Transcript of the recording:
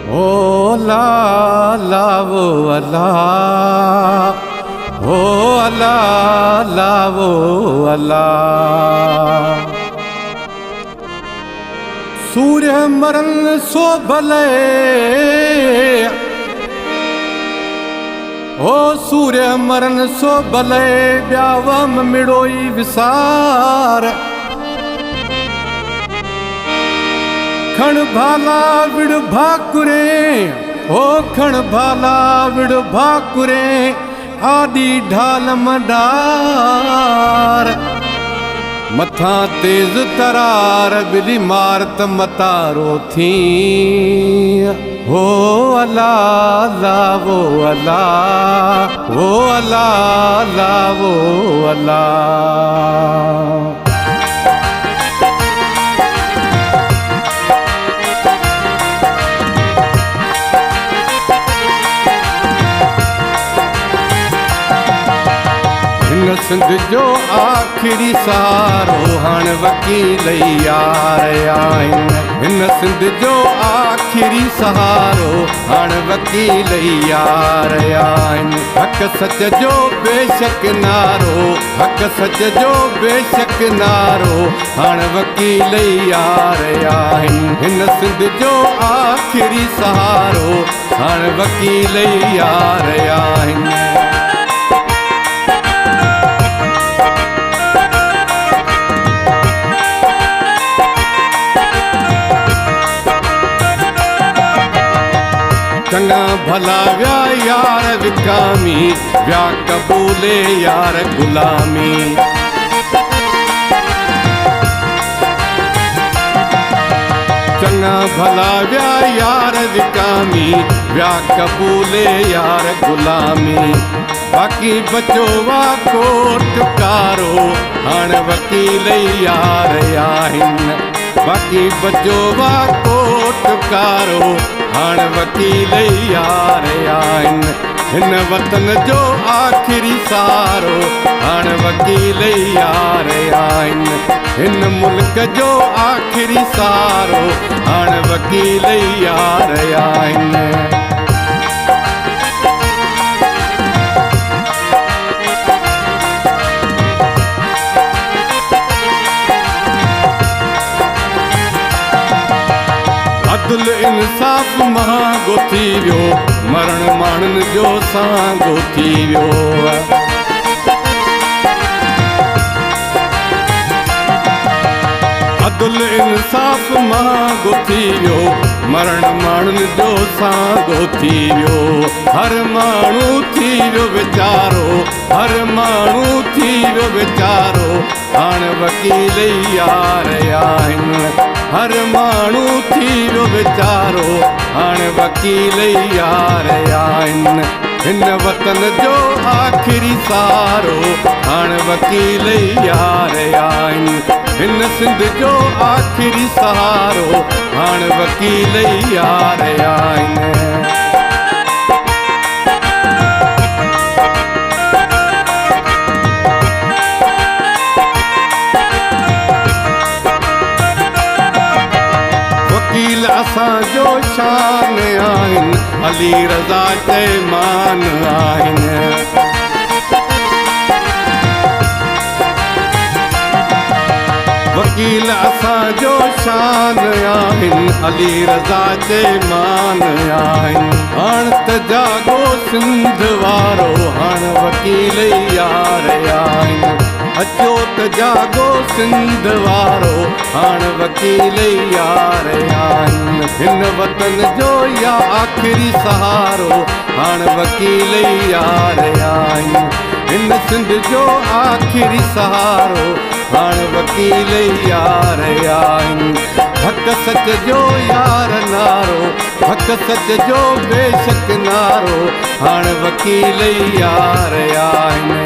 ओ अल्लाह वो अल्लाह, ओ अल्लाह वो अल्लाह। सूर्य मरन सो भले, ओ सूर्य मरन सो भले, ब्यावम मिड़ोई विसार। खण भाला विड़ भाकुरे, ओ खण भाला विड़ भाकुरे, आदि ढाल मडार। मथा तेज तरार बिली मारत मतारो थी। ओ अल्लाह अल्लाह वो अल्लाह, ओ अल्लाह अल्लाह वो अल्लाह। सिंध जो आखिरी सहारो हाण वकील यार आइन। हिन सिंध जो आखिरी सहारो हाण वकील यार आइन। हक सच जो बेशक नारो, हक सच जो बेशक नारो, हाण वकील यार आइन। हिन सिंध जो आखिरी सहारो हाण वकील यार आइन। चंगा भला व्या यार विकामी, व्या कबूले यार गुलामी। चंगा भला व्या यार विकामी, व्या कबूले यार गुलामी। बाकी बचो वा कोट कारो, हाण वकील यार आहिन। बाकी बचो वा कोट कारो, हाण वकील यार आइन। हिन वतन जो आखिरी सहारो हाण वकील यार आइन। हिन मुल्क जो आखिरी सहारो हाण वकील यार आइन। अदल इंसाफ़ महांगो थी वियो, मरण माण्हुनि जो साॻियो थी वियो। अदल इंसाफ़ महांगो थी वियो, मरण माण्हुनि जो साॻियो थी वियो। हर माण्हू थी वियो वीचारो, हर माण्हू थी वियो वीचारो, हाण वकील यार आहिनि। हर माण्हू थी वियो वीचारो, हाण वकील यार आहिनि। हिन वतन जो आखिरी सहारो हाण वकील यार आहिनि। हिन सिंध जो आखिरी सहारो हाण वकील यार आहिनि। वकील असांजो शान आहिनि, अली रज़ा चइमान आहिनि। वकील असांजो शान आहिनि, अली रज़ा चइमान आहिनि। हाण त जागो सिंध वारो, हाण वकील यार आहिनि। अचो त जागो सिंध वारो, हाण वकील यार आहिनि। हिन वतन जो या आखिरी सहारो हाण वकील यार आहिनि। हिन सिंध जो आखिरी सहारो हाण वकील यार आहिनि। हक सच जो यार नारो, हक सच जो बेशक नारो, हाण वकील यार आहिनि।